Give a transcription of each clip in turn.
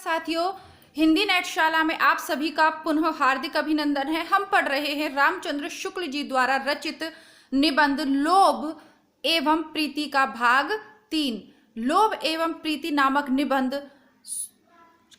साथियों, हिंदी नेटशाला में आप सभी का पुनः हार्दिक अभिनंदन है। हम पढ़ रहे हैं रामचंद्र शुक्ल जी द्वारा रचित निबंध लोभ एवं प्रीति का भाग 3। लोभ एवं प्रीति नामक निबंध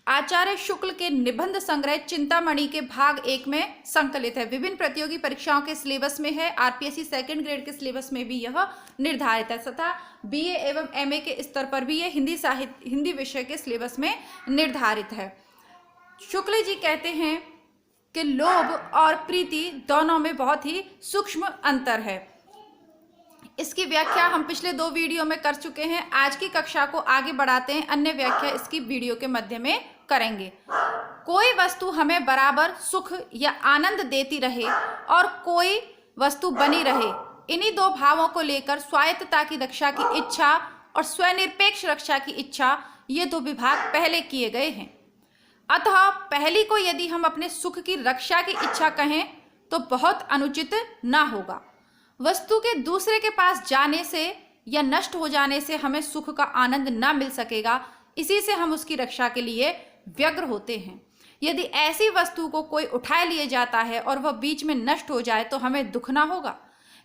आचार्य शुक्ल के निबंध संग्रह चिंतामणि के भाग 1 में संकलित है। विभिन्न प्रतियोगी परीक्षाओं के सिलेबस में है। आरपीएससी सेकंड ग्रेड के सिलेबस में भी यह निर्धारित है तथा बीए एवं एमए के स्तर पर भी यह हिंदी विषय के सिलेबस में निर्धारित है। शुक्ल जी कहते हैं कि लोभ और प्रीति दोनों में बहुत ही सूक्ष्म अंतर है। इसकी व्याख्या हम पिछले 2 वीडियो में कर चुके हैं। आज की कक्षा को आगे बढ़ाते हैं, अन्य व्याख्या इसकी वीडियो के मध्य में करेंगे। कोई वस्तु हमें बराबर सुख या आनंद देती रहे और कोई वस्तु बनी रहे, इन्हीं 2 भावों को लेकर स्वायत्तता की रक्षा की इच्छा और स्वनिरपेक्ष रक्षा की इच्छा, ये 2 विभाग पहले किए गए हैं। अतः पहली को यदि हम अपने सुख की रक्षा की इच्छा कहें तो बहुत अनुचित ना होगा। वस्तु के दूसरे के पास जाने से या नष्ट हो जाने से हमें सुख का आनंद ना मिल सकेगा, इसी से हम उसकी रक्षा के लिए व्यग्र होते हैं। यदि ऐसी वस्तु को कोई उठाए लिए जाता है और वह बीच में नष्ट हो जाए तो हमें दुख ना होगा,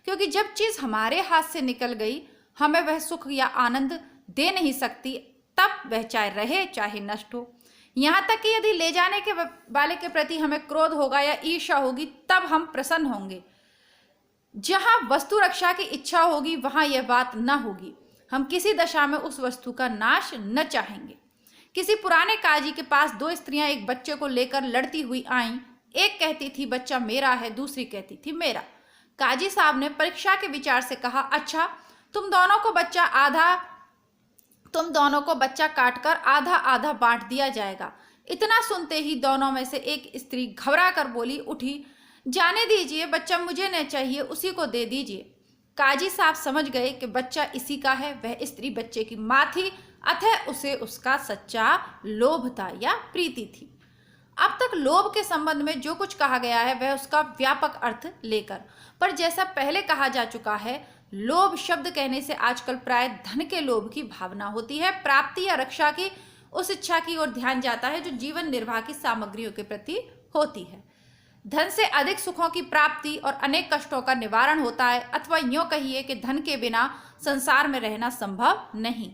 क्योंकि जब चीज हमारे हाथ से निकल गई हमें वह सुख या आनंद दे नहीं सकती, तब वह चाहे रहे चाहे नष्ट हो। यहाँ तक कि यदि ले जाने के वाले के प्रति हमें क्रोध होगा या ईर्ष्या होगी तब हम प्रसन्न होंगे। जहां वस्तु रक्षा की इच्छा होगी वहां यह बात न होगी। हम किसी दशा में उस वस्तु का नाश न चाहेंगे। किसी पुराने काजी के पास 2 स्त्रियां एक बच्चे को लेकर लड़ती हुई आईं। एक कहती थी बच्चा मेरा है, दूसरी कहती थी मेरा। काजी साहब ने परीक्षा के विचार से कहा, अच्छा तुम दोनों को बच्चा काटकर आधा आधा बांट दिया जाएगा। इतना सुनते ही दोनों में से एक स्त्री घबरा कर बोली उठी, जाने दीजिए, बच्चा मुझे नहीं चाहिए, उसी को दे दीजिए। काजी साहब समझ गए कि बच्चा इसी का है। वह स्त्री बच्चे की माँ थी, अतः उसे उसका सच्चा लोभ था या प्रीति थी। अब तक लोभ के संबंध में जो कुछ कहा गया है वह उसका व्यापक अर्थ लेकर, पर जैसा पहले कहा जा चुका है, लोभ शब्द कहने से आजकल प्राय धन के लोभ की भावना होती है। प्राप्ति या रक्षा की उस इच्छा की ओर ध्यान जाता है जो जीवन निर्वाह की सामग्रियों के प्रति होती है। धन से अधिक सुखों की प्राप्ति और अनेक कष्टों का निवारण होता है, अथवा यूं कहिए कि धन के बिना संसार में रहना संभव नहीं।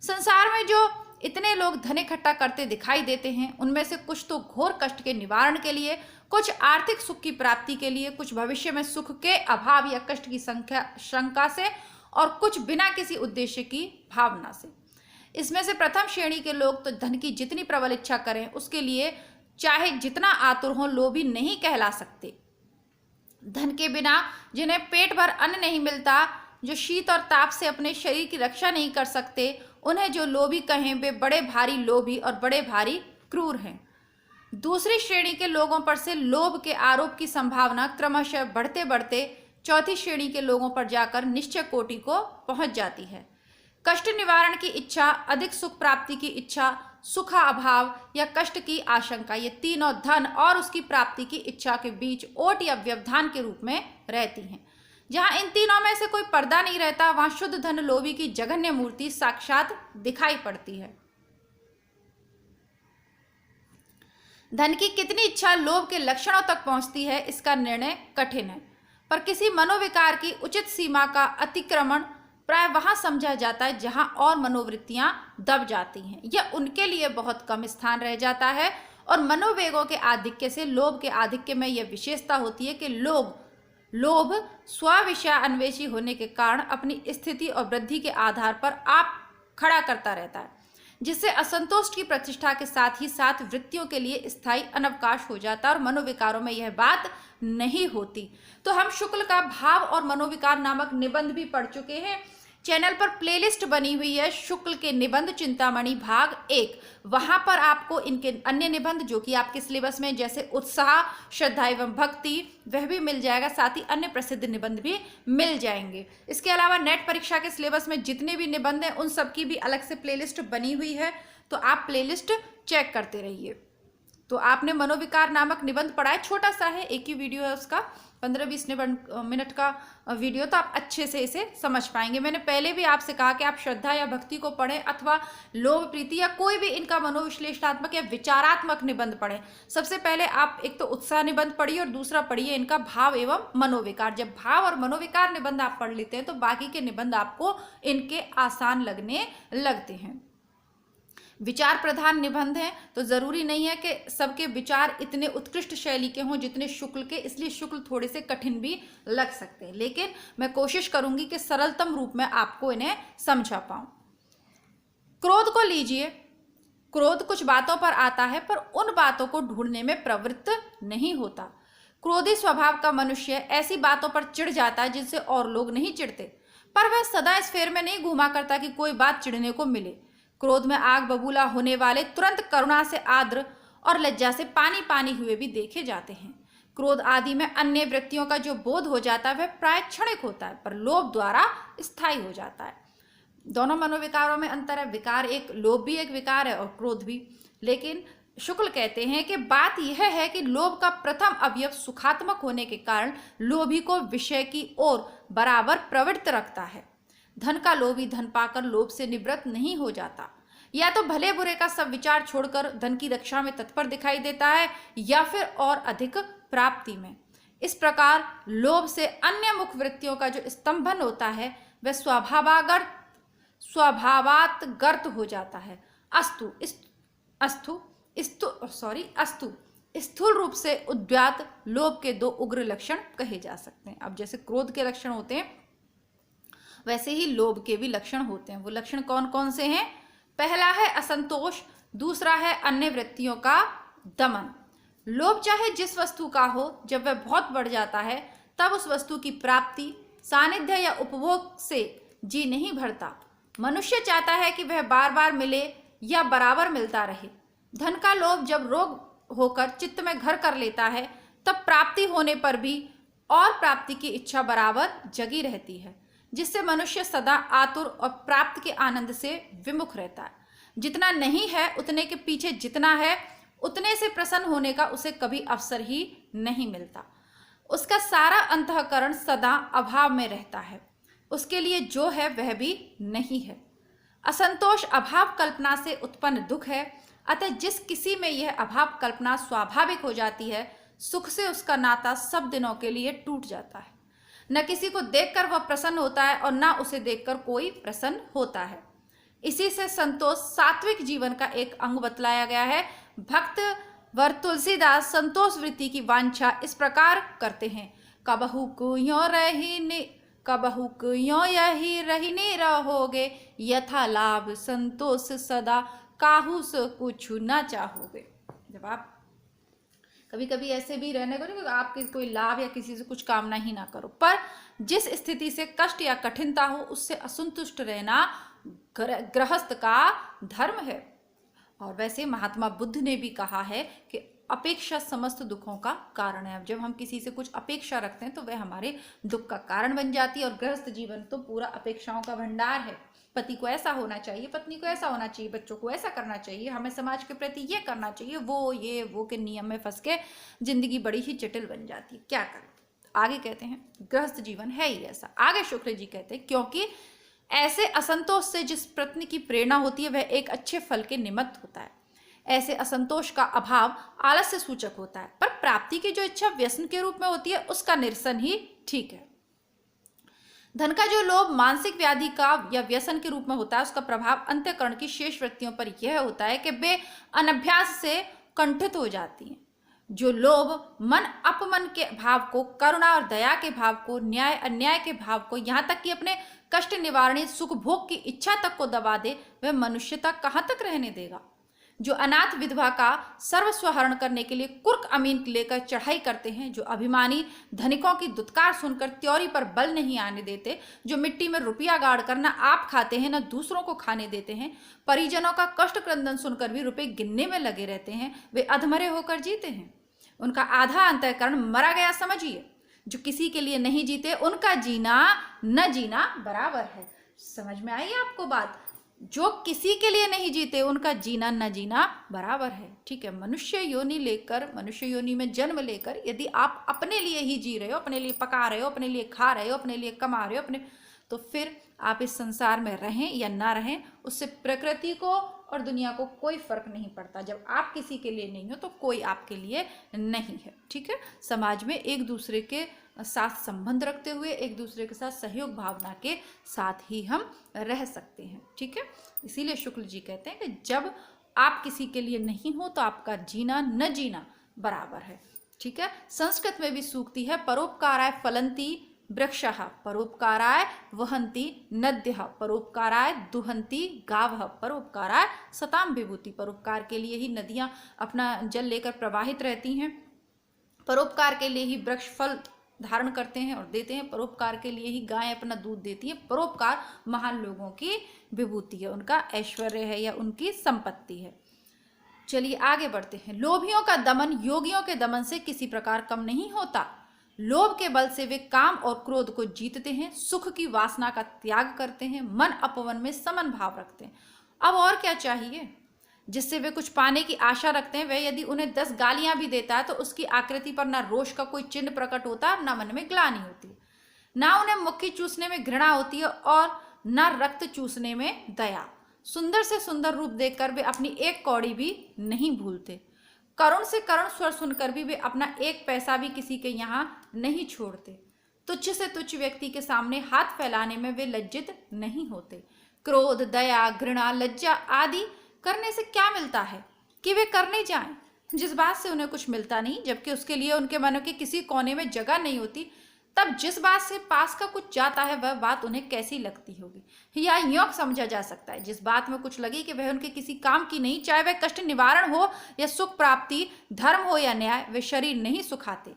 संसार में जो इतने लोग धन इकट्ठा करते दिखाई देते हैं, उनमें से कुछ तो घोर कष्ट के निवारण के लिए, कुछ आर्थिक सुख की प्राप्ति के लिए, कुछ भविष्य में सुख के अभाव या कष्ट की शंका से, और कुछ बिना किसी उद्देश्य की भावना से। इसमें से प्रथम श्रेणी के लोग तो धन की जितनी प्रबल इच्छा करें उसके लिए चाहे जितना आतुर हो, लोभी नहीं कहला सकते। धन के बिना जिन्हें पेट भर अन्न नहीं मिलता, जो शीत और ताप से अपने शरीर की रक्षा नहीं कर सकते, उन्हें जो लोभी कहें वे बड़े भारी लोभी और बड़े भारी क्रूर हैं। दूसरी श्रेणी के लोगों पर से लोभ के आरोप की संभावना क्रमशः बढ़ते बढ़ते चौथी श्रेणी के लोगों पर जाकर निश्चय कोटि को पहुंच जाती है। कष्ट निवारण की इच्छा, अधिक सुख प्राप्ति की इच्छा, सुखा अभाव या कष्ट की आशंका, ये तीनों धन और उसकी प्राप्ति की इच्छा के बीच ओट या व्यवधान के रूप में रहती हैं। जहां इन तीनों में से कोई पर्दा नहीं रहता, वहां शुद्ध धन लोभी की जघन्य मूर्ति साक्षात दिखाई पड़ती है। धन की कितनी इच्छा लोभ के लक्षणों तक पहुंचती है, इसका निर्णय कठिन है, पर किसी मनोविकार की उचित सीमा का अतिक्रमण प्राय वहां समझा जाता है जहां और मनोवृत्तियां दब जाती हैं। यह उनके लिए बहुत कम स्थान रह जाता है, और मनोवेगों के आधिक्य से लोभ के आधिक्य में यह विशेषता होती है कि लोभ स्व-विषयान्वेषी होने के कारण अपनी स्थिति और वृद्धि के आधार पर आप खड़ा करता रहता है, जिससे असंतोष की प्रतिष्ठा के साथ ही साथ वृत्तियों के लिए स्थायी अनवकाश हो जाता है, और मनोविकारों में यह बात नहीं होती। तो हम शुक्ल का भाव और मनोविकार नामक निबंध भी पढ़ चुके हैं। चैनल पर प्लेलिस्ट बनी हुई है शुक्ल के निबंध चिंतामणि भाग 1। वहां पर आपको इनके अन्य निबंध जो कि आपके सिलेबस में जैसे उत्साह, श्रद्धा एवं भक्ति, वह भी मिल जाएगा, साथ ही अन्य प्रसिद्ध निबंध भी मिल जाएंगे। इसके अलावा नेट परीक्षा के सिलेबस में जितने भी निबंध हैं उन सब की भी अलग से प्लेलिस्ट बनी हुई है, तो आप प्लेलिस्ट चेक करते रहिए। तो आपने मनोविकार नामक निबंध पढ़ा है, छोटा सा है, एक ही वीडियो है उसका, 15-20 मिनट का वीडियो, तो आप अच्छे से इसे समझ पाएंगे। मैंने पहले भी आपसे कहा कि आप श्रद्धा या भक्ति को पढ़ें अथवा लोभ प्रीति या कोई भी इनका मनोविश्लेषणात्मक या विचारात्मक निबंध पढ़ें। सबसे पहले आप एक तो उत्साह निबंध पढ़िए और दूसरा पढ़िए इनका भाव एवं मनोविकार। जब भाव और मनोविकार निबंध आप पढ़ लेते हैं तो बाकी के निबंध आपको इनके आसान लगने लगते हैं। विचार प्रधान निबंध हैं तो जरूरी नहीं है कि सबके विचार इतने उत्कृष्ट शैली के हों जितने शुक्ल के, इसलिए शुक्ल थोड़े से कठिन भी लग सकते हैं, लेकिन मैं कोशिश करूंगी कि सरलतम रूप में आपको इन्हें समझा पाऊं। क्रोध को लीजिए। क्रोध कुछ बातों पर आता है पर उन बातों को ढूंढने में प्रवृत्त नहीं होता। क्रोधी स्वभाव का मनुष्य ऐसी बातों पर चिढ़ जाता है जिनसे और लोग नहीं चिढ़ते, पर वह सदा इस फेर में नहीं घूमा करता कि कोई बात चिढ़ने को मिले। क्रोध में आग बबूला होने वाले तुरंत करुणा से आर्द्र और लज्जा से पानी पानी हुए भी देखे जाते हैं। क्रोध आदि में अन्य वृत्तियों का जो बोध हो जाता है वह प्राय क्षणिक होता है, पर लोभ द्वारा स्थायी हो जाता है। दोनों मनोविकारों में अंतर है। विकार एक, लोभ भी एक विकार है और क्रोध भी। लेकिन शुक्ल कहते हैं कि बात यह है कि लोभ का प्रथम अवयव सुखात्मक होने के कारण लोभी को विषय की ओर बराबर प्रवृत्त रखता है। धन का लोभी धन पाकर लोभ से निवृत्त नहीं हो जाता, या तो भले बुरे का सब विचार छोड़कर धन की रक्षा में तत्पर दिखाई देता है या फिर और अधिक प्राप्ति में। इस प्रकार लोभ से अन्य मुख वृत्तियों का जो स्तंभन होता है वह स्वभावात गर्त हो जाता है। अस्तु स्थूल रूप से उद्व्यात लोभ के दो उग्र लक्षण कहे जा सकते हैं। अब जैसे क्रोध के लक्षण होते हैं वैसे ही लोभ के भी लक्षण होते हैं। वो लक्षण कौन कौन से हैं? पहला है असंतोष, दूसरा है अन्य वृत्तियों का दमन। लोभ चाहे जिस वस्तु का हो, जब वह बहुत बढ़ जाता है तब उस वस्तु की प्राप्ति, सानिध्य या उपभोग से जी नहीं भरता। मनुष्य चाहता है कि वह बार बार मिले या बराबर मिलता रहे। धन का लोभ जब रोग होकर चित्त में घर कर लेता है तब प्राप्ति होने पर भी और प्राप्ति की इच्छा बराबर जगी रहती है, जिससे मनुष्य सदा आतुर और प्राप्त के आनंद से विमुख रहता है। जितना नहीं है उतने के पीछे जितना है उतने से प्रसन्न होने का उसे कभी अवसर ही नहीं मिलता। उसका सारा अंतःकरण सदा अभाव में रहता है, उसके लिए जो है वह भी नहीं है। असंतोष अभाव कल्पना से उत्पन्न दुख है, अतः जिस किसी में यह अभाव कल्पना स्वाभाविक हो जाती है, सुख से उसका नाता सब दिनों के लिए टूट जाता है। न किसी को देखकर वह प्रसन्न होता है और न उसे देखकर कोई प्रसन्न होता है। इसी से संतोष सात्विक जीवन का एक अंग बतलाया गया है। भक्त वर तुलसीदास संतोष वृत्ति की वांछा इस प्रकार करते हैं। कबहू को यही रहने रहोगे, यथा लाभ संतोष सदा, काहू से कुछ न चाहोगे। जब आप कभी कभी ऐसे भी रहने को आपके कोई लाभ या किसी से कुछ कामना ही ना करो, पर जिस स्थिति से कष्ट या कठिनता हो उससे असंतुष्ट रहना गृहस्थ का धर्म है। और वैसे महात्मा बुद्ध ने भी कहा है कि अपेक्षा समस्त दुखों का कारण है। अब जब हम किसी से कुछ अपेक्षा रखते हैं तो वह हमारे दुख का कारण बन जाती है। और गृहस्थ जीवन तो पूरा अपेक्षाओं का भंडार है। पति को ऐसा होना चाहिए, पत्नी को ऐसा होना चाहिए, बच्चों को ऐसा करना चाहिए, हमें समाज के प्रति ये करना चाहिए, वो के नियम में फंस के जिंदगी बड़ी ही जटिल बन जाती है। क्या करें? आगे कहते हैं गृहस्थ जीवन है ही ऐसा। आगे शुक्ल जी कहते हैं क्योंकि ऐसे असंतोष से जिस प्रत्न की प्रेरणा होती है वह एक अच्छे फल के निमित्त होता है। ऐसे असंतोष का अभाव आलस्य सूचक होता है, पर प्राप्ति की जो इच्छा व्यसन के रूप में होती है उसका निरसन ही ठीक है। धन का जो लोभ मानसिक व्याधि का या व्यसन के रूप में होता है उसका प्रभाव अंतःकरण की शेष वृत्तियों पर यह होता है कि वे अनभ्यास से कंठित हो जाती हैं। जो लोभ मन अपमन के भाव को, करुणा और दया के भाव को, न्याय अन्याय के भाव को, यहाँ तक कि अपने कष्ट निवारणी सुख भोग की इच्छा तक को दबा दे, वह मनुष्यता कहाँ तक रहने देगा। जो अनाथ विधवा का सर्वस्व हरण करने के लिए कुर्क अमीन लेकर चढ़ाई करते हैं, जो अभिमानी धनिकों की दुत्कार सुनकर त्योरी पर बल नहीं आने देते, जो मिट्टी में रुपया गाड़ कर न आप खाते हैं न दूसरों को खाने देते हैं, परिजनों का कष्ट क्रंदन सुनकर भी रुपए गिनने में लगे रहते हैं, वे अधमरे होकर जीते हैं। उनका आधा अंतःकरण मरा गया समझिए। जो किसी के लिए नहीं जीते उनका जीना न जीना बराबर है। समझ में आई आपको बात? जो किसी के लिए नहीं जीते उनका जीना न जीना बराबर है। ठीक है, मनुष्य योनि लेकर, मनुष्य योनि में जन्म लेकर यदि आप अपने लिए ही जी रहे हो, अपने लिए पका रहे हो, अपने लिए खा रहे हो, अपने लिए कमा रहे हो, अपने, तो फिर आप इस संसार में रहें या ना रहें, उससे प्रकृति को और दुनिया को कोई फर्क नहीं पड़ता। जब आप किसी के लिए नहीं हो तो कोई आपके लिए नहीं है। ठीक है, समाज में एक दूसरे के साथ संबंध रखते हुए, एक दूसरे के साथ सहयोग भावना के साथ ही हम रह सकते हैं। ठीक है, इसीलिए शुक्ल जी कहते हैं कि जब आप किसी के लिए नहीं हो तो आपका जीना न जीना बराबर है। ठीक है, संस्कृत में भी सूक्ति है, परोपकाराय फलंती वृक्षः, परोपकाराय वहन्ति नद्यः, परोपकाराय दुहन्ति गावः, परोपकाराय सताम विभूति। परोपकार के लिए ही नदियां अपना जल लेकर प्रवाहित रहती हैं, परोपकार के लिए ही वृक्ष फल धारण करते हैं और देते हैं, परोपकार के लिए ही गाय अपना दूध देती है। परोपकार महान लोगों की विभूति है, उनका ऐश्वर्य है या उनकी संपत्ति है। चलिए आगे बढ़ते हैं। लोभियों का दमन योगियों के दमन से किसी प्रकार कम नहीं होता। लोभ के बल से वे काम और क्रोध को जीतते हैं, सुख की वासना का त्याग करते हैं, मन अपवन में समन भाव रखते हैं। अब और क्या चाहिए? जिससे वे कुछ पाने की आशा रखते हैं, वह यदि उन्हें 10 गालियां भी देता है तो उसकी आकृति पर ना रोष का कोई चिन्ह प्रकट होता है, ना मन में ग्लानि होती है, ना उन्हें मुक्की चूसने में घृणा होती है और ना रक्त चूसने में दया। सुंदर से सुंदर रूप देखकर वे अपनी एक कौड़ी भी नहीं भूलते। करुण से करुण स्वर सुनकर भी वे अपना एक पैसा भी किसी के यहाँ नहीं छोड़ते। तुच्छ से तुच्छ व्यक्ति के सामने हाथ फैलाने में वे लज्जित नहीं होते। क्रोध, दया, घृणा, लज्जा आदि करने से क्या मिलता है कि वे करने जाएं, जिस बात से उन्हें कुछ मिलता नहीं, जबकि उसके लिए उनके मन के किसी कोने में जगह नहीं होती। तब जिस बात से पास का कुछ जाता है वह बात उन्हें कैसी लगती होगी। या यूं समझा जा सकता है, जिस बात में कुछ लगे कि वह उनके किसी काम की नहीं, चाहे वह कष्ट निवारण हो या सुख प्राप्ति, धर्म हो या न्याय, वे शरीर नहीं सुखाते,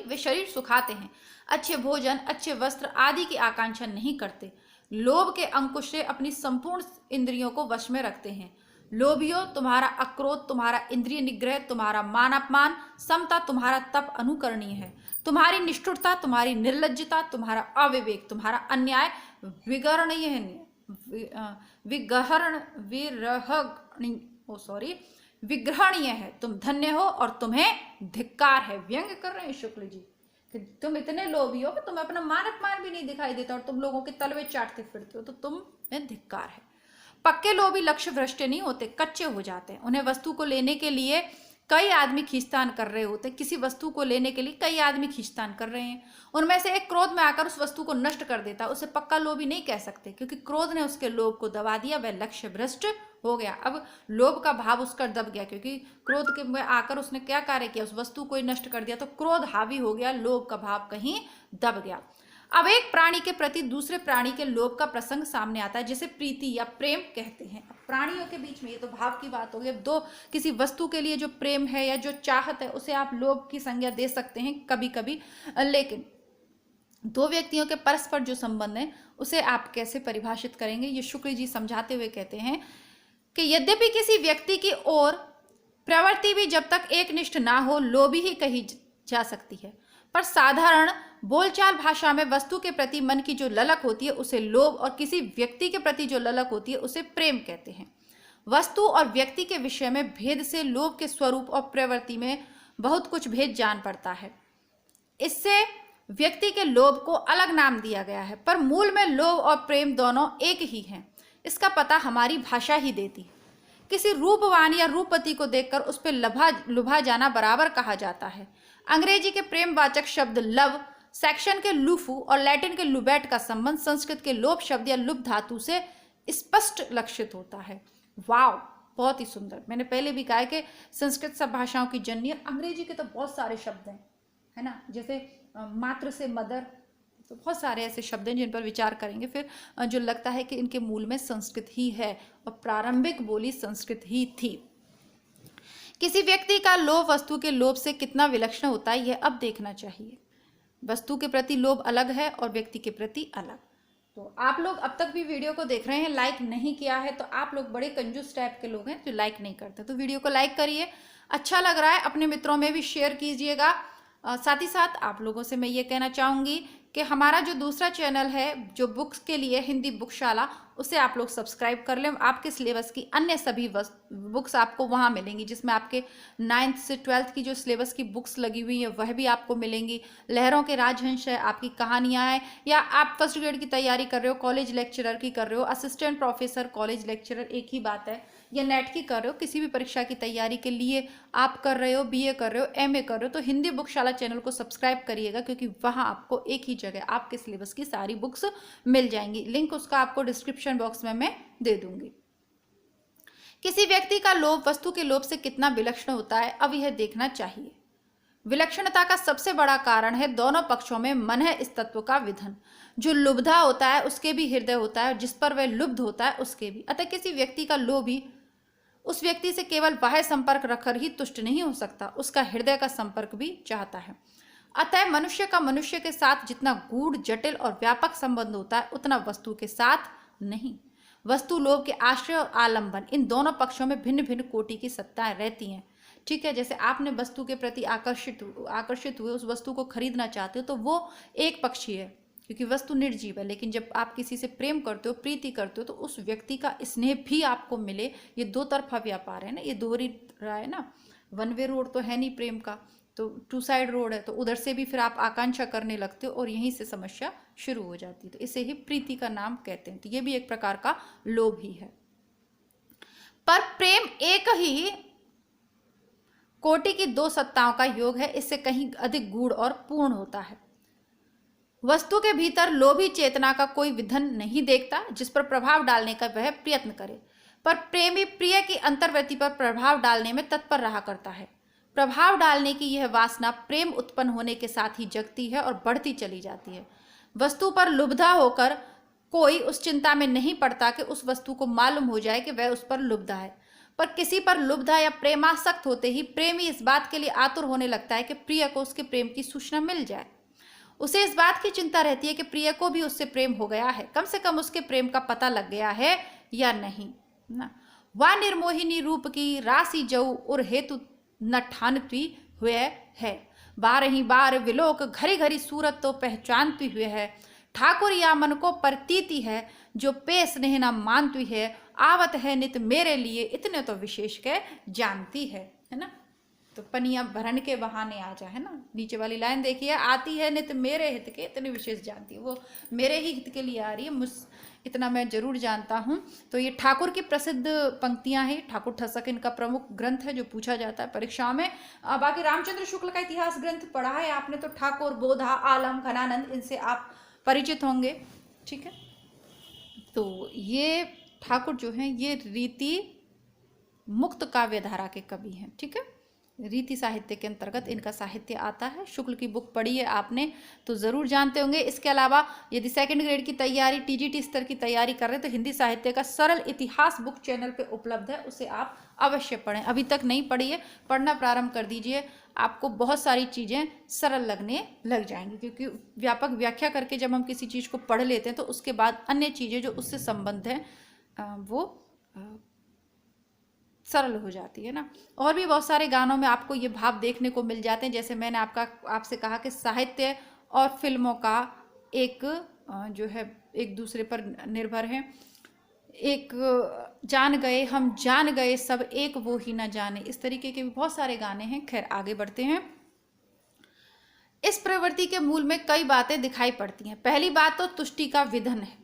वे शरीर सुखाते हैं। अच्छे भोजन, अच्छे वस्त्र आदि की आकांक्षा नहीं करते। लोभ के अंकुश से अपनी संपूर्ण इंद्रियों को वश में रखते हैं। लोभियों, तुम्हारा अक्रोध, तुम्हारा इंद्रिय निग्रह, तुम्हारा मान अपमान, समता, तुम्हारा तप अनुकरणीय है। तुम्हारी निष्ठुरता, तुम्हारी निर्लज्जता, तुम्हारा अविवेक, तुम्हारा अन्याय विगरणीय है, विग्रहणीय है। तुम धन्य हो और तुम्हें धिक्कार है। व्यंग्य कर रहे हैं शुक्ल जी कि तुम इतने लोभी हो कि तुम्हें अपना मान अपमान भी नहीं दिखाई देता और तुम लोगों के तलवे चाटते फिरते हो, तो तुम्हें धिक्कार है। पक्के लोभी लक्ष्य भ्रष्ट नहीं होते, कच्चे हो जाते हैं। उन्हें वस्तु को लेने के लिए कई आदमी खींचतान कर रहे होते, किसी वस्तु को लेने के लिए कई आदमी खींचतान कर रहे हैं। उनमें से एक क्रोध में आकर उस वस्तु को नष्ट कर देता, उसे पक्का लोभी नहीं कह सकते, क्योंकि क्रोध ने उसके लोभ को दबा दिया, वह लक्ष्य भ्रष्ट हो गया। अब लोभ का भाव उसका दब गया, क्योंकि क्रोध के में आकर उसने क्या कार्य किया, उस वस्तु को ही नष्ट कर दिया, तो क्रोध हावी हो गया, लोभ का भाव कहीं दब गया। अब एक प्राणी के प्रति दूसरे प्राणी के लोभ का प्रसंग सामने आता है, जिसे प्रीति या प्रेम कहते हैं। अब प्राणियों के बीच में ये तो भाव की बात होगी। अब दो किसी वस्तु के लिए जो प्रेम है या जो चाहत है, उसे आप लोभ की संज्ञा दे सकते हैं कभी कभी, लेकिन दो व्यक्तियों के परस्पर जो संबंध है उसे आप कैसे परिभाषित करेंगे, ये शुक्ल जी समझाते हुए कहते हैं कि यद्यपि किसी व्यक्ति की ओर प्रवृत्ति भी जब तक एकनिष्ठ ना हो लोभी ही कही जा सकती है, पर साधारण बोलचाल भाषा में वस्तु के प्रति मन की जो ललक होती है उसे लोभ, और किसी व्यक्ति के प्रति जो ललक होती है उसे प्रेम कहते हैं। वस्तु और व्यक्ति के विषय में भेद से लोभ के स्वरूप और प्रवृत्ति में बहुत कुछ भेद जान पड़ता है। इससे व्यक्ति के लोभ को अलग नाम दिया गया है, पर मूल में लोभ और प्रेम दोनों एक ही हैं। इसका पता हमारी भाषा ही देती है। किसी रूपवान या रूपवती को देखकर उस पर लुभा जाना बराबर कहा जाता है। अंग्रेजी के प्रेमवाचक शब्द लव, सेक्शन के लुफू और लैटिन के लुबैट का संबंध संस्कृत के लोभ शब्द या लुभ धातु से स्पष्ट लक्षित होता है। वाव, बहुत ही सुंदर। मैंने पहले भी कहा है कि संस्कृत सब भाषाओं की जननी है। अंग्रेजी के तो बहुत सारे शब्द हैं, है ना, जैसे मात्र से मदर, तो बहुत सारे ऐसे शब्द हैं जिन पर विचार करेंगे फिर जो लगता है कि इनके मूल में संस्कृत ही है और प्रारंभिक बोली संस्कृत ही थी। किसी व्यक्ति का लोभ वस्तु के लोभ से कितना विलक्षण होता है यह अब देखना चाहिए। वस्तु के प्रति लोभ अलग है और व्यक्ति के प्रति अलग। तो आप लोग अब तक भी वीडियो को देख रहे हैं, लाइक नहीं किया है तो आप लोग बड़े कंजूस टाइप के लोग हैं जो लाइक नहीं करते, तो वीडियो को लाइक करिए। अच्छा लग रहा है अपने मित्रों में भी शेयर कीजिएगा। साथ ही साथ आप लोगों से मैं ये कहना चाहूँगी कि हमारा जो दूसरा चैनल है जो बुक्स के लिए हिंदी बुकशाला, उसे आप लोग सब्सक्राइब कर लें। आपके सिलेबस की अन्य सभी बुक्स आपको वहाँ मिलेंगी, जिसमें आपके 9th से 12th की जो सिलेबस की बुक्स लगी हुई है वह भी आपको मिलेंगी। लहरों के राजहंस है, आपकी कहानियाँ हैं, या आप फर्स्ट ग्रेड की तैयारी कर रहे हो, कॉलेज लेक्चरर की कर रहे हो, असिस्टेंट प्रोफेसर कॉलेज लेक्चरर एक ही बात है, या नेट की कर रहे हो, किसी भी परीक्षा की तैयारी के लिए आप कर रहे हो, बीए कर रहे हो, एमए कर रहे हो, तो हिंदी बुकशाला चैनल को सब्सक्राइब करिएगा, क्योंकि वहाँ आपको एक ही जगह आपके सिलेबस की सारी बुक्स मिल जाएंगी। लिंक उसका आपको डिस्क्रिप्शन बॉक्स में मैं दे दूंगी। किसी व्यक्ति का लोभ वस्तु के लोभ से कितना विलक्षण होता है, अब यह देखना चाहिए। विलक्षणता का सबसे बड़ा कारण है दोनों पक्षों में मन है इस तत्व का विधन। जो लुब्धा होता है उसके भी हृदय होता है, जिस पर वह लुब्ध होता है उसके भी। अतः किसी व्यक्ति का लोभ ही उस व्यक्ति से केवल बाह्य संपर्क रखकर ही तुष्ट नहीं हो सकता, उसका हृदय का संपर्क भी चाहता है। अतः मनुष्य का मनुष्य के साथ जितना गूढ़, जटिल और व्यापक संबंध होता है, उतना वस्तु के साथ नहीं। वस्तु लोभ के आश्रय और आलंबन, इन दोनों पक्षों में भिन्न भिन्न कोटि की सत्ताएं रहती हैं। ठीक है, जैसे आपने वस्तु के प्रति आकर्षित हुए, उस वस्तु को खरीदना चाहते हो, तो वो एक पक्षी है, क्योंकि वस्तु निर्जीव है। लेकिन जब आप किसी से प्रेम करते हो, प्रीति करते हो, तो उस व्यक्ति का स्नेह भी आपको मिले, ये दो तरफा व्यापार है ना, ये दोहरी रहा है ना, वन वे रोड तो है नहीं प्रेम का, तो 2 साइड रोड है, तो उधर से भी फिर आप आकांक्षा करने लगते हो और यहीं से समस्या शुरू हो जाती है। तो इसे ही प्रीति का नाम कहते हैं। तो ये भी एक प्रकार का लोभ ही है। पर प्रेम एक ही कोटि की 2 सत्ताओं का योग है, इससे कहीं अधिक गूढ़ और पूर्ण होता है। वस्तु के भीतर लोभी चेतना का कोई विधन नहीं देखता जिस पर प्रभाव डालने का वह प्रयत्न करे, पर प्रेमी प्रिय की अंतर्वृत्ति पर प्रभाव डालने में तत्पर रहा करता है। प्रभाव डालने की यह वासना प्रेम उत्पन्न होने के साथ ही जगती है और बढ़ती चली जाती है। वस्तु पर लुब्धा होकर कोई उस चिंता में नहीं पड़ता कि उस वस्तु को मालूम हो जाए कि वह उस पर लुब्धा है, पर किसी पर लुब्धा या प्रेमासक्त होते ही प्रेमी इस बात के लिए आतुर होने लगता है कि प्रिय को उसके प्रेम की सूचना मिल जाए। उसे इस बात की चिंता रहती है कि प्रिय को भी उससे प्रेम हो गया है, कम से कम उसके प्रेम का पता लग गया है या नहीं ना। वह निर्मोहिनी रूप की राशि जऊ और हेतु न ठानती हुए है, बार ही बार विलोक घरी घरी सूरत तो पहचानती हुए है। ठाकुर या मन को प्रतीति है जो पे स्नेह न मानती है, आवत है नित मेरे लिए इतने तो विशेष के जानती है ना। तो पनिया भरन के बहाने आ जा, है ना, नीचे वाली लाइन देखिए, आती है नित मेरे हित के इतने विशेष जानती है, वो मेरे ही हित के लिए आ रही है, मुझ इतना मैं जरूर जानता हूँ। तो ये ठाकुर की प्रसिद्ध पंक्तियां हैं। ठाकुर ठसक इनका प्रमुख ग्रंथ है जो पूछा जाता है परीक्षाओं में। बाकी रामचंद्र शुक्ल का इतिहास ग्रंथ पढ़ा है आपने, तो ठाकुर, बोधा, आलम, घनानंद, इनसे आप परिचित होंगे। ठीक है, तो ये ठाकुर जो हैं ये रीति मुक्त काव्य धारा के कवि हैं। ठीक है, रीति साहित्य के अंतर्गत इनका साहित्य आता है। शुक्ल की बुक पढ़ी है आपने तो जरूर जानते होंगे। इसके अलावा यदि 2nd ग्रेड की तैयारी, टीजीटी स्तर की तैयारी कर रहे हैं, तो हिंदी साहित्य का सरल इतिहास बुक चैनल पे उपलब्ध है, उसे आप अवश्य पढ़ें। अभी तक नहीं पढ़ी है, पढ़ना प्रारंभ कर दीजिए, आपको बहुत सारी चीज़ें सरल लगने लग जाएंगी, क्योंकि व्यापक व्याख्या करके जब हम किसी चीज़ को पढ़ लेते हैं तो उसके बाद अन्य चीज़ें जो उससे संबंध हैं वो सरल हो जाती है ना। और भी बहुत सारे गानों में आपको ये भाव देखने को मिल जाते हैं। जैसे मैंने आपसे कहा कि साहित्य और फिल्मों का एक जो है एक दूसरे पर निर्भर है। एक जान गए हम जान गए सब एक वो ही ना जाने, इस तरीके के भी बहुत सारे गाने हैं। खैर आगे बढ़ते हैं। इस प्रवृत्ति के मूल में कई बातें दिखाई पड़ती हैं। पहली बात तो तुष्टि का विधन है।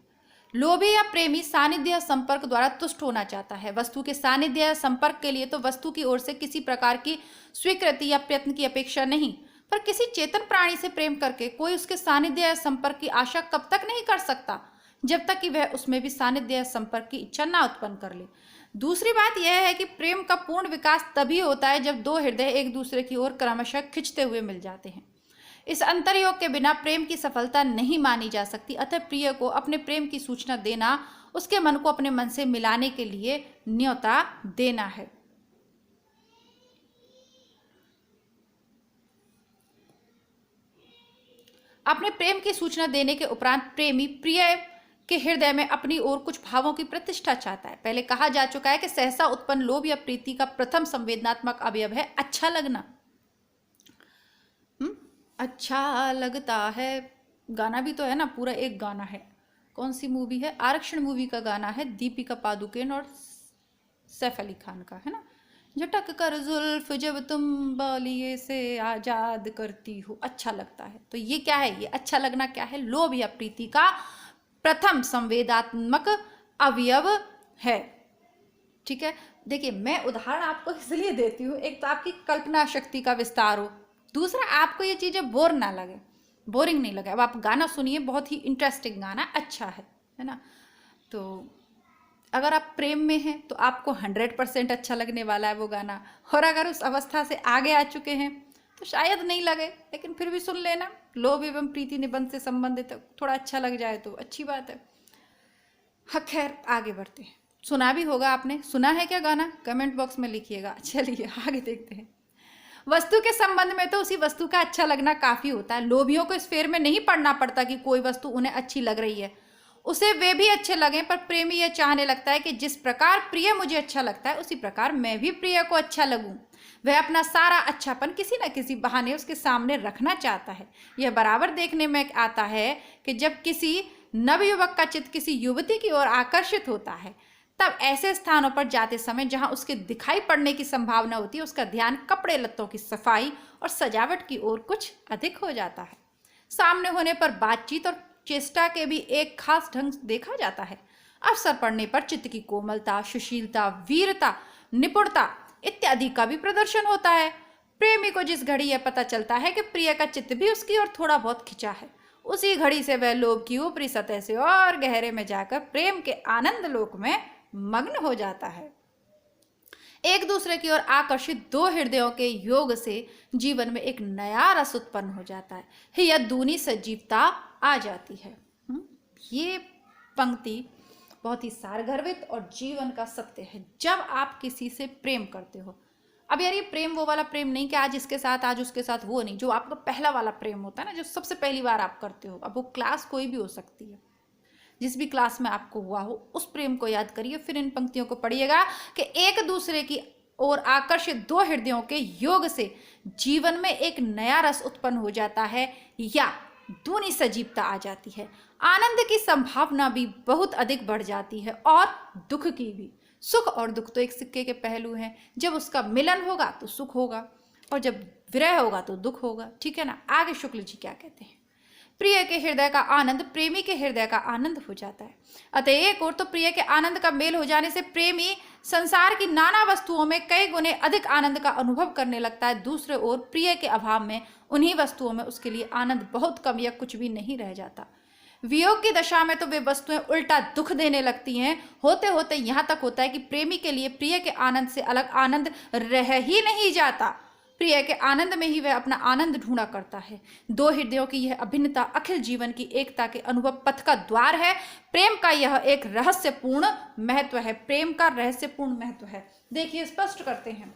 लोभी या प्रेमी सानिध्य या संपर्क द्वारा तुष्ट होना चाहता है। वस्तु के सानिध्य या संपर्क के लिए तो वस्तु की ओर से किसी प्रकार की स्वीकृति या प्रयत्न की अपेक्षा नहीं, पर किसी चेतन प्राणी से प्रेम करके कोई उसके सानिध्य या संपर्क की आशा कब तक नहीं कर सकता, जब तक कि वह उसमें भी सानिध्य या संपर्क की इच्छा ना उत्पन्न कर ले। दूसरी बात यह है कि प्रेम का पूर्ण विकास तभी होता है जब 2 हृदय एक दूसरे की ओर क्रमशः खिंचते हुए मिल जाते हैं। इस अंतर्योग के बिना प्रेम की सफलता नहीं मानी जा सकती। अतः प्रिय को अपने प्रेम की सूचना देना उसके मन को अपने मन से मिलाने के लिए न्योता देना है। अपने प्रेम की सूचना देने के उपरांत प्रेमी प्रिय के हृदय में अपनी ओर कुछ भावों की प्रतिष्ठा चाहता है। पहले कहा जा चुका है कि सहसा उत्पन्न लोभ या प्रीति का प्रथम संवेदनात्मक अवयव है अच्छा लगना। अच्छा लगता है, गाना भी तो है ना, पूरा एक गाना है। कौन सी मूवी है? आरक्षण मूवी का गाना है, दीपिका पादुकोण और सैफ अली खान का, है ना। झटक कर जुल्फ जब तुम बालिए से आजाद करती हो, अच्छा लगता है। तो ये क्या है? ये अच्छा लगना क्या है? लोभ या प्रीति का प्रथम संवेदात्मक अवयव है। ठीक है, देखिए मैं उदाहरण आपको इसलिए देती हूँ, एक तो आपकी कल्पना शक्ति का विस्तार हो, दूसरा आपको ये चीज़ें बोर ना लगे, बोरिंग नहीं लगे। अब आप गाना सुनिए, बहुत ही इंटरेस्टिंग गाना, अच्छा है ना। तो अगर आप प्रेम में हैं तो आपको 100% अच्छा लगने वाला है वो गाना, और अगर उस अवस्था से आगे आ चुके हैं तो शायद नहीं लगे, लेकिन फिर भी सुन लेना। लोभ एवं प्रीति निबंध से संबंधित थोड़ा अच्छा लग जाए तो अच्छी बात है। हाँ खैर, आगे बढ़ते हैं। सुना भी होगा आपने, सुना है क्या गाना? कमेंट बॉक्स में लिखिएगा। चलिए आगे देखते हैं। वस्तु के संबंध में तो उसी वस्तु का अच्छा लगना काफी होता है। लोभियों को इस फेर में नहीं पड़ना पड़ता कि कोई वस्तु उन्हें अच्छी लग रही है, उसे वे भी अच्छे लगें। पर प्रेमी यह चाहने लगता है कि जिस प्रकार प्रिय मुझे अच्छा लगता है उसी प्रकार मैं भी प्रिय को अच्छा लगूं। वह अपना सारा अच्छापन किसी न किसी बहाने उसके सामने रखना चाहता है। यह बराबर देखने में आता है कि जब किसी नवयुवक का चित्त किसी युवती की ओर आकर्षित होता है, तब ऐसे स्थानों पर जाते समय जहां उसके दिखाई पड़ने की संभावना होती है, उसका ध्यान कपड़े लत्तों की सफाई और सजावट की ओर कुछ अधिक हो जाता है। सामने होने पर बातचीत और चेष्टा के भी एक खास ढंग देखा जाता है। अवसर पड़ने पर चित्त की कोमलता, सुशीलता, वीरता, निपुणता इत्यादि का भी प्रदर्शन होता है। प्रेमी को जिस घड़ी यह पता चलता है कि प्रिय का चित्त भी उसकी ओर थोड़ा बहुत खिंचा है, उसी घड़ी से वह लोभ की ऊपरी सतह से और गहरे में जाकर प्रेम के आनंद लोक में मग्न हो जाता है। एक दूसरे की ओर आकर्षित दो हृदयों के योग से जीवन में एक नया रस उत्पन्न हो जाता है, या दूनी सजीवता आ जाती है। ये पंक्ति बहुत ही सारगर्भित और जीवन का सत्य है। जब आप किसी से प्रेम करते हो, अब यार ये प्रेम वो वाला प्रेम नहीं कि आज इसके साथ आज उसके साथ, वो नहीं, जो आपका पहला वाला प्रेम होता है ना, जो सबसे पहली बार आप करते हो। अब वो क्लास कोई भी हो सकती है, जिस भी क्लास में आपको हुआ हो, उस प्रेम को याद करिए, फिर इन पंक्तियों को पढ़िएगा कि एक दूसरे की ओर आकर्षित दो हृदयों के योग से जीवन में एक नया रस उत्पन्न हो जाता है, या दूनी सजीवता आ जाती है। आनंद की संभावना भी बहुत अधिक बढ़ जाती है, और दुख की भी। सुख और दुख तो एक सिक्के के पहलू हैं। जब उसका मिलन होगा तो सुख होगा, और जब विरह होगा तो दुख होगा। ठीक है ना। आगे शुक्ल जी क्या कहते हैं? प्रिय के हृदय का आनंद प्रेमी के हृदय का आनंद हो जाता है। अतः एक ओर तो प्रिय के आनंद का मेल हो जाने से प्रेमी संसार की नाना वस्तुओं में कई गुने अधिक आनंद का अनुभव करने लगता है। दूसरे ओर प्रिय के अभाव में उन्हीं वस्तुओं में उसके लिए आनंद बहुत कम या कुछ भी नहीं रह जाता। वियोग की दशा में तो वे वस्तुएं उल्टा दुख देने लगती हैं। होते होते यहाँ तक होता है कि प्रेमी के लिए प्रिय के आनंद से अलग आनंद रह ही नहीं जाता। प्रिय के आनंद में ही वह अपना आनंद ढूंढा करता है। दो हृदयों की यह अभिन्नता अखिल जीवन की एकता के अनुभव पथ का द्वार है। प्रेम का यह एक रहस्यपूर्ण महत्व है। प्रेम का रहस्यपूर्ण महत्व है। देखिए स्पष्ट करते हैं।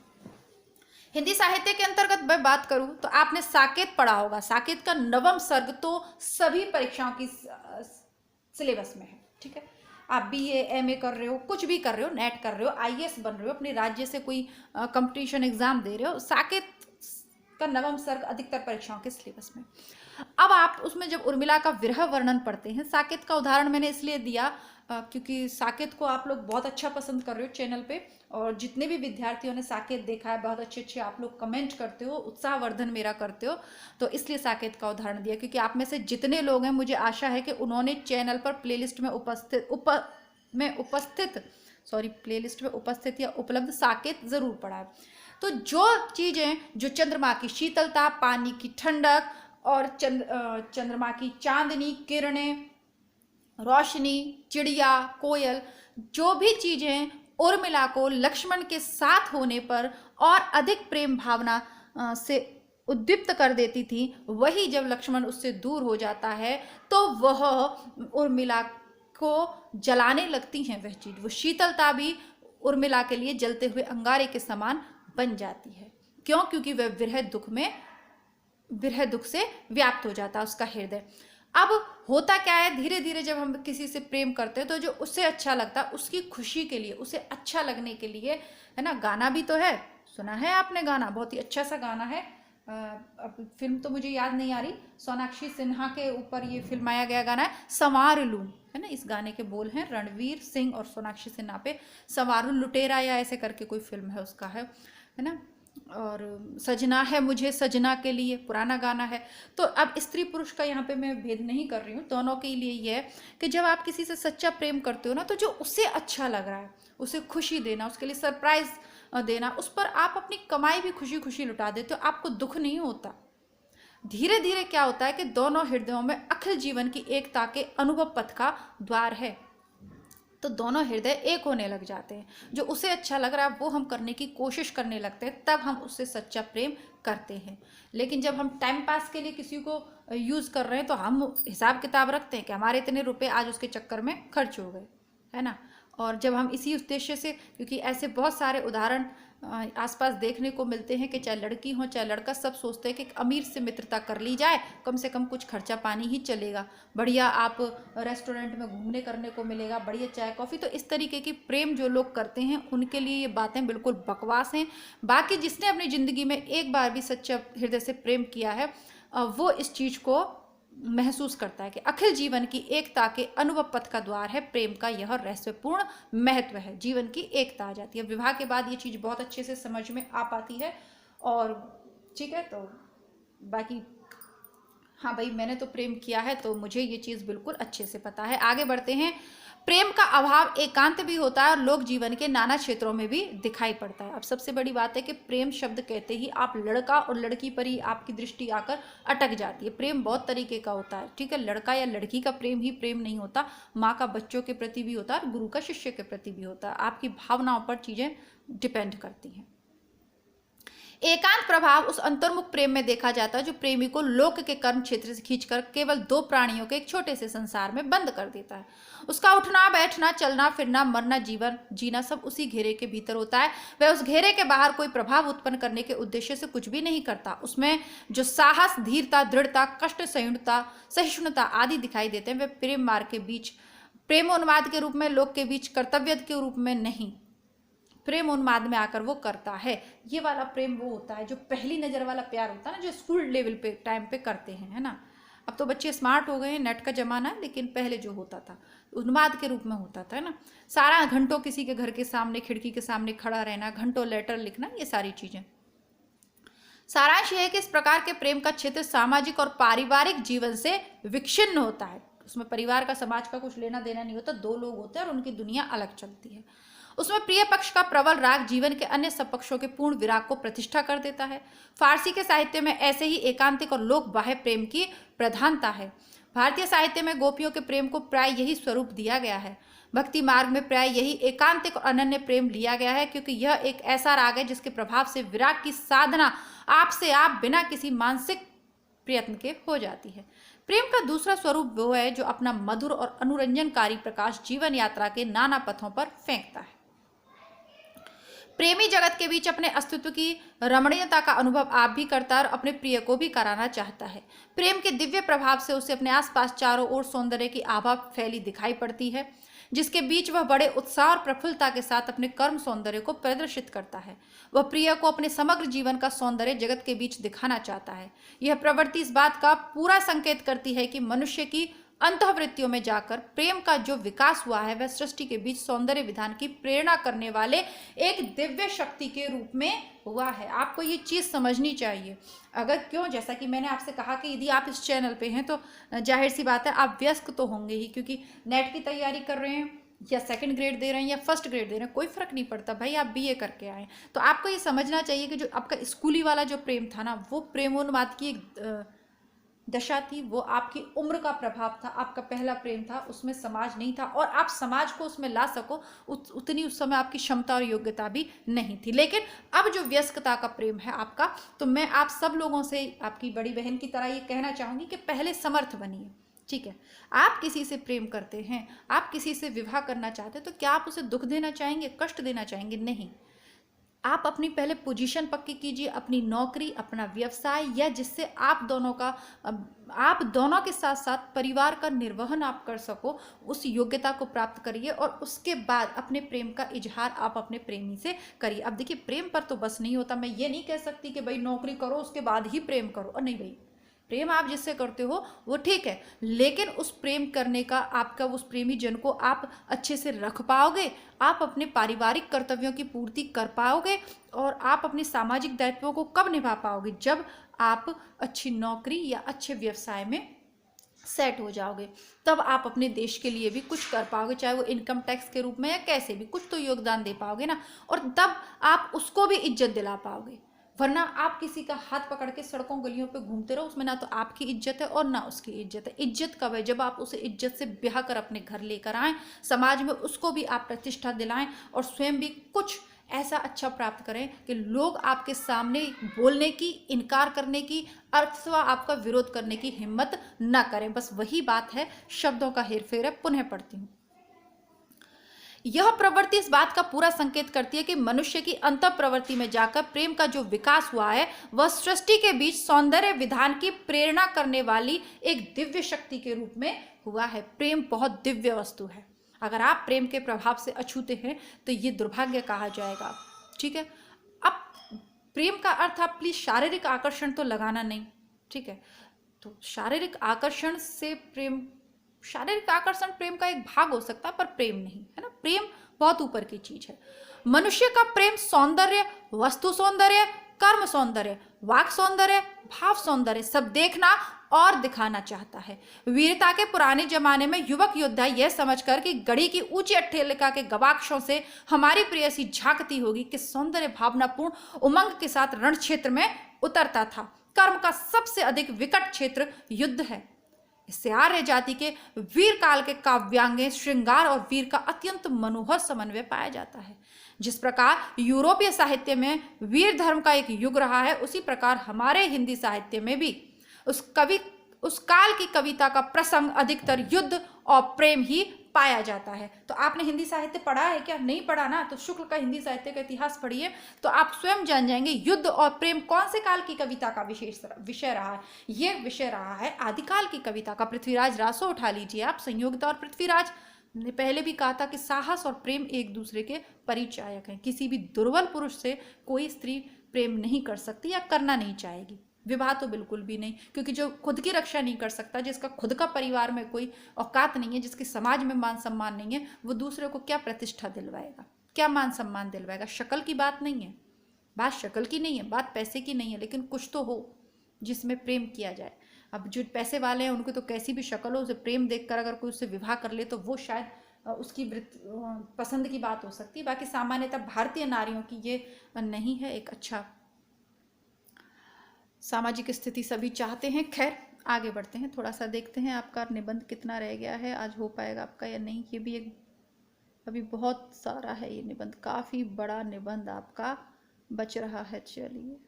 हिंदी साहित्य के अंतर्गत मैं बात करूं तो आपने साकेत पढ़ा होगा। साकेत का नवम सर्ग तो सभी परीक्षाओं की सिलेबस में है। ठीक है, आप BA MA कर रहे हो, कुछ भी कर रहे हो, नेट कर रहे हो, IAS बन रहे हो, अपने राज्य से कोई कंपटीशन एग्जाम दे रहे हो, साकेत का नवम सर्ग अधिकतर परीक्षाओं के सिलेबस में। अब आप उसमें जब उर्मिला का विरह वर्णन पढ़ते हैं, साकेत का उदाहरण मैंने इसलिए दिया क्योंकि साकेत को आप लोग बहुत अच्छा पसंद कर रहे हो चैनल पे, और जितने भी विद्यार्थियों ने साकेत देखा है बहुत अच्छे अच्छे आप लोग कमेंट करते हो, उत्साहवर्धन मेरा करते हो, तो इसलिए साकेत का उदाहरण दिया। क्योंकि आप में से जितने लोग हैं, मुझे आशा है कि उन्होंने चैनल पर प्लेलिस्ट में उपस्थित या उपलब्ध साकेत जरूर पढ़ा है। तो जो चीजें जो चंद्रमा की शीतलता, पानी की ठंडक और चंद्रमा की चांदनी किरणें, रोशनी, चिड़िया, कोयल, जो भी चीजें उर्मिला को लक्ष्मण के साथ होने पर और अधिक प्रेम भावना से उद्दीप्त कर देती थी, वही जब लक्ष्मण उससे दूर हो जाता है तो वह उर्मिला को जलाने लगती हैं। वह चीज, वो शीतलता भी उर्मिला के लिए जलते हुए अंगारे के समान बन जाती है। क्यों? क्योंकि वह विरह दुख से व्याप्त हो जाता है उसका हृदय। अब होता क्या है, धीरे धीरे जब हम किसी से प्रेम करते हैं तो जो उससे अच्छा लगता है, उसकी खुशी के लिए, उसे अच्छा लगने के लिए, है ना, गाना भी तो है, सुना है आपने गाना, बहुत ही अच्छा सा गाना है, अब फिल्म तो मुझे याद नहीं आ रही, सोनाक्षी सिन्हा के ऊपर ये फिल्माया गया गाना है संवार लूं, है ना। इस गाने के बोल हैं रणवीर सिंह और सोनाक्षी सिन्हा पे। संवार लूं लुटेरा या ऐसे करके कोई फिल्म है उसका, है ना। और सजना है मुझे सजना के लिए, पुराना गाना है। तो अब स्त्री पुरुष का यहाँ पे मैं भेद नहीं कर रही हूँ, दोनों के लिए ये है कि जब आप किसी से सच्चा प्रेम करते हो ना, तो जो उसे अच्छा लग रहा है उसे खुशी देना, उसके लिए सरप्राइज देना, उस पर आप अपनी कमाई भी खुशी खुशी लुटा देते हो, आपको दुख नहीं होता। धीरे धीरे क्या होता है कि दोनों हृदयों में अखिल जीवन की एकता के अनुभव पथ का द्वार है, तो दोनों हृदय एक होने लग जाते हैं। जो उसे अच्छा लग रहा है वो हम करने की कोशिश करने लगते हैं, तब हम उससे सच्चा प्रेम करते हैं। लेकिन जब हम टाइम पास के लिए किसी को यूज़ कर रहे हैं तो हम हिसाब किताब रखते हैं कि हमारे इतने रुपए आज उसके चक्कर में खर्च हो गए, है ना। और जब हम इसी उद्देश्य से, क्योंकि ऐसे बहुत सारे उदाहरण आसपास देखने को मिलते हैं कि चाहे लड़की हो चाहे लड़का, सब सोचते हैं कि अमीर से मित्रता कर ली जाए, कम से कम कुछ खर्चा पानी ही चलेगा, बढ़िया आप रेस्टोरेंट में घूमने करने को मिलेगा, बढ़िया चाय कॉफ़ी। तो इस तरीके की प्रेम जो लोग करते हैं उनके लिए ये बातें बिल्कुल बकवास हैं। बाकी जिसने अपनी ज़िंदगी में एक बार भी सच्चा हृदय से प्रेम किया है वो इस चीज़ को महसूस करता है कि अखिल जीवन की एकता के अनुभव पथ का द्वार है प्रेम का, यह रहस्यपूर्ण महत्व है। जीवन की एकता आ जाती है। विवाह के बाद ये चीज़ बहुत अच्छे से समझ में आ पाती है। और ठीक है, तो बाकी हाँ भाई, मैंने तो प्रेम किया है तो मुझे ये चीज़ बिल्कुल अच्छे से पता है। आगे बढ़ते हैं। प्रेम का अभाव एकांत भी होता है और लोक जीवन के नाना क्षेत्रों में भी दिखाई पड़ता है। अब सबसे बड़ी बात है कि प्रेम शब्द कहते ही आप लड़का और लड़की पर ही आपकी दृष्टि आकर अटक जाती है। प्रेम बहुत तरीके का होता है, ठीक है। लड़का या लड़की का प्रेम ही प्रेम नहीं होता, माँ का बच्चों के प्रति भी होता है और गुरु का शिष्य के प्रति भी होता है। आपकी भावनाओं पर चीज़ें डिपेंड करती हैं। एकांत प्रभाव उस अंतर्मुख प्रेम में देखा जाता है जो प्रेमी को लोक के कर्म क्षेत्र से खींचकर केवल दो प्राणियों के एक छोटे से संसार में बंद कर देता है। उसका उठना बैठना, चलना फिरना, मरना, जीवन जीना सब उसी घेरे के भीतर होता है। वह उस घेरे के बाहर कोई प्रभाव उत्पन्न करने के उद्देश्य से कुछ भी नहीं करता। उसमें जो साहस, धीरता, दृढ़ता, कष्ट सहिष्णुता आदि दिखाई देते हैं वे प्रेम मार्ग के बीच, प्रेमोन्माद के रूप में, लोक के बीच कर्तव्य के रूप में नहीं, प्रेम उन्माद में आकर वो करता है। ये वाला प्रेम वो होता है जो पहली नज़र वाला प्यार होता है ना, जो स्कूल लेवल पे टाइम पे करते हैं, है ना। अब तो बच्चे स्मार्ट हो गए हैं, नेट का ज़माना है, लेकिन पहले जो होता था उन्माद के रूप में होता था, है ना। सारा घंटों किसी के घर के सामने, खिड़की के सामने खड़ा रहना, घंटों लेटर लिखना, ये सारी चीज़ें। सारांश यह है कि इस प्रकार के प्रेम का क्षेत्र सामाजिक और पारिवारिक जीवन से विच्छिन्न होता है। उसमें परिवार का, समाज का कुछ लेना देना नहीं होता, दो लोग होते हैं और उनकी दुनिया अलग चलती है। उसमें प्रिय पक्ष का प्रबल राग जीवन के अन्य सब पक्षों के पूर्ण विराग को प्रतिष्ठा कर देता है। फारसी के साहित्य में ऐसे ही एकांतिक और लोक बाह्य प्रेम की प्रधानता है। भारतीय साहित्य में गोपियों के प्रेम को प्राय यही स्वरूप दिया गया है। भक्ति मार्ग में प्राय यही एकांतिक और अनन्य प्रेम लिया गया है, क्योंकि यह एक ऐसा राग है जिसके प्रभाव से विराग की साधना आपसे आप बिना किसी मानसिक प्रयत्न के हो जाती है। प्रेम का दूसरा स्वरूप वो है जो अपना मधुर और अनुरंजनकारी प्रकाश जीवन यात्रा के नाना पथों पर फेंकता है। प्रेमी जगत के बीच अपने अस्तित्व की रमणीयता का अनुभव आप भी करता है और अपने प्रिय को भी कराना चाहता है। प्रेम के दिव्य प्रभाव से उसे अपने आसपास चारों ओर सौंदर्य की आभा फैली दिखाई पड़ती है, जिसके बीच वह बड़े उत्साह और प्रफुल्लता के साथ अपने कर्म सौंदर्य को प्रदर्शित करता है। वह प्रिय को अपने समग्र जीवन का सौंदर्य जगत के बीच दिखाना चाहता है। यह प्रवृत्ति इस बात का पूरा संकेत करती है कि मनुष्य की अंतःवृत्तियों में जाकर प्रेम का जो विकास हुआ है वह सृष्टि के बीच सौंदर्य विधान की प्रेरणा करने वाले एक दिव्य शक्ति के रूप में हुआ है। आपको ये चीज़ समझनी चाहिए। अगर क्यों, जैसा कि मैंने आपसे कहा कि यदि आप इस चैनल पे हैं तो जाहिर सी बात है आप व्यस्त तो होंगे ही, क्योंकि नेट की तैयारी कर रहे हैं या सेकंड ग्रेड दे रहे हैं या फर्स्ट ग्रेड दे रहे हैं, कोई फ़र्क नहीं पड़ता भाई, आप बीए करके आए। तो आपको ये समझना चाहिए कि जो आपका स्कूली वाला जो प्रेम था ना, वो प्रेमोन्माद की एक दशा थी, वो आपकी उम्र का प्रभाव था, आपका पहला प्रेम था, उसमें समाज नहीं था और आप समाज को उसमें ला सको उतनी उस समय आपकी क्षमता और योग्यता भी नहीं थी। लेकिन अब जो वयस्कता का प्रेम है आपका, तो मैं आप सब लोगों से आपकी बड़ी बहन की तरह ये कहना चाहूँगी कि पहले समर्थ बनिए, ठीक है। आप किसी से प्रेम करते हैं, आप किसी से विवाह करना चाहते हैं, तो क्या आप उसे दुख देना चाहेंगे, कष्ट देना चाहेंगे? नहीं। आप अपनी पहले पोजीशन पक्की कीजिए, अपनी नौकरी, अपना व्यवसाय, या जिससे आप दोनों के साथ साथ परिवार का निर्वहन आप कर सको, उस योग्यता को प्राप्त करिए। और उसके बाद अपने प्रेम का इजहार आप अपने प्रेमी से करिए। अब देखिए, प्रेम पर तो बस नहीं होता। मैं ये नहीं कह सकती कि भाई नौकरी करो उसके बाद ही प्रेम करो, और नहीं भाई, प्रेम आप जिससे करते हो वो ठीक है, लेकिन उस प्रेम करने का आपका उस प्रेमी जन को आप अच्छे से रख पाओगे, आप अपने पारिवारिक कर्तव्यों की पूर्ति कर पाओगे, और आप अपने सामाजिक दायित्वों को कब निभा पाओगे? जब आप अच्छी नौकरी या अच्छे व्यवसाय में सेट हो जाओगे। तब आप अपने देश के लिए भी कुछ कर पाओगे, चाहे वो इनकम टैक्स के रूप में या कैसे भी, कुछ तो योगदान दे पाओगे ना, और तब आप उसको भी इज्जत दिला पाओगे। वरना आप किसी का हाथ पकड़ के सड़कों गलियों पे घूमते रहो, उसमें ना तो आपकी इज्जत है और ना उसकी इज्जत है। इज्जत कब है? जब आप उसे इज्जत से ब्याह कर अपने घर लेकर आएं, समाज में उसको भी आप प्रतिष्ठा दिलाएं, और स्वयं भी कुछ ऐसा अच्छा प्राप्त करें कि लोग आपके सामने बोलने की, इनकार करने की, अथवा आपका विरोध करने की हिम्मत न करें। बस वही बात है, शब्दों का हेरफेर है। पुनः पढ़ती हूँ। यह प्रवृत्ति इस बात का पूरा संकेत करती है कि मनुष्य की अंतः प्रवृत्ति में जाकर प्रेम का जो विकास हुआ है, वह सृष्टि के बीच सौंदर्य विधान की प्रेरणा करने वाली एक दिव्य शक्ति के रूप में हुआ है। प्रेम बहुत दिव्य वस्तु है। अगर आप प्रेम के प्रभाव से अछूते हैं तो ये दुर्भाग्य कहा जाएगा। ठीक है, अब प्रेम का अर्थ आप प्लीज शारीरिक आकर्षण तो लगाना नहीं। ठीक है, तो शारीरिक आकर्षण से प्रेम, शारीरिक आकर्षण प्रेम का एक भाग हो सकता है, पर प्रेम नहीं है ना। प्रेम बहुत ऊपर की चीज है। मनुष्य का प्रेम सौंदर्य, वस्तु सौंदर्य, कर्म सौंदर्य, वाक सौंदर्य, भाव सौंदर्य सब देखना और दिखाना चाहता है। वीरता के पुराने जमाने में युवक योद्धा यह समझकर कि गढ़ी की ऊंची अट्ठेलिका के गवाक्षों से हमारी प्रेयसी झांकती होगी कि सौंदर्य भावनापूर्ण उमंग के साथ रण क्षेत्र में उतरता था। कर्म का सबसे अधिक विकट क्षेत्र युद्ध है। इससे आर्य जाति के वीर काल के काव्यांगे श्रृंगार और वीर का अत्यंत मनोहर समन्वय पाया जाता है। जिस प्रकार यूरोपीय साहित्य में वीर धर्म का एक युग रहा है, उसी प्रकार हमारे हिंदी साहित्य में भी उस काल की कविता का प्रसंग अधिकतर युद्ध और प्रेम ही पाया जाता है। तो आपने हिंदी साहित्य पढ़ा है क्या? नहीं पढ़ा ना, तो शुक्ल का हिंदी साहित्य का इतिहास पढ़िए, तो आप स्वयं जान जाएंगे युद्ध और प्रेम कौन से काल की कविता का विशेष विषय रहा है। ये विषय रहा है आदिकाल की कविता का। पृथ्वीराज रासो उठा लीजिए आप, संयोगिता और पृथ्वीराज ने पहले भी कहा था कि साहस और प्रेम एक दूसरे के परिचायक हैं। किसी भी दुर्बल पुरुष से कोई स्त्री प्रेम नहीं कर सकती या करना नहीं चाहेगी। विवाह तो बिल्कुल भी नहीं, क्योंकि जो खुद की रक्षा नहीं कर सकता, जिसका खुद का परिवार में कोई औकात नहीं है, जिसके समाज में मान सम्मान नहीं है, वो दूसरे को क्या प्रतिष्ठा दिलवाएगा, क्या मान सम्मान दिलवाएगा? शक्ल की बात नहीं है, बात शक्ल की नहीं है, बात पैसे की नहीं है, लेकिन कुछ तो हो जिसमें प्रेम किया जाए। अब जो पैसे वाले हैं उनको तो कैसी भी शक्ल हो, उसे प्रेम देखकर अगर कोई उससे विवाह कर ले तो वो शायद उसकी पसंद की बात हो सकती है। बाकी सामान्यतः भारतीय नारियों की ये नहीं है एक अच्छा सामाजिक स्थिति सभी चाहते हैं। खैर आगे बढ़ते हैं, थोड़ा सा देखते हैं आपका निबंध कितना रह गया है, आज हो पाएगा आपका या नहीं। ये भी एक अभी बहुत सारा है, ये निबंध काफ़ी बड़ा निबंध आपका बच रहा है। चलिए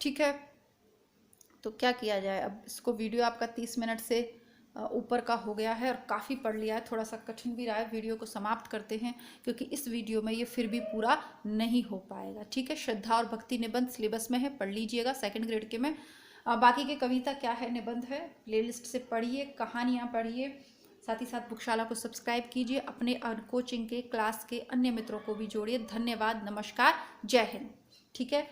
ठीक है, तो क्या किया जाए अब? इसको वीडियो आपका 30 मिनट से ऊपर का हो गया है और काफ़ी पढ़ लिया है, थोड़ा सा कठिन भी रहा है। वीडियो को समाप्त करते हैं क्योंकि इस वीडियो में ये फिर भी पूरा नहीं हो पाएगा। ठीक है, श्रद्धा और भक्ति निबंध सिलेबस में है, पढ़ लीजिएगा 2nd ग्रेड के में। बाकी के कविता क्या है, निबंध है, प्लेलिस्ट से पढ़िए, कहानियाँ पढ़िए, साथ ही साथ बुकशाला को सब्सक्राइब कीजिए, अपने कोचिंग के क्लास के अन्य मित्रों को भी जोड़िए। धन्यवाद, नमस्कार, जय हिंद। ठीक है,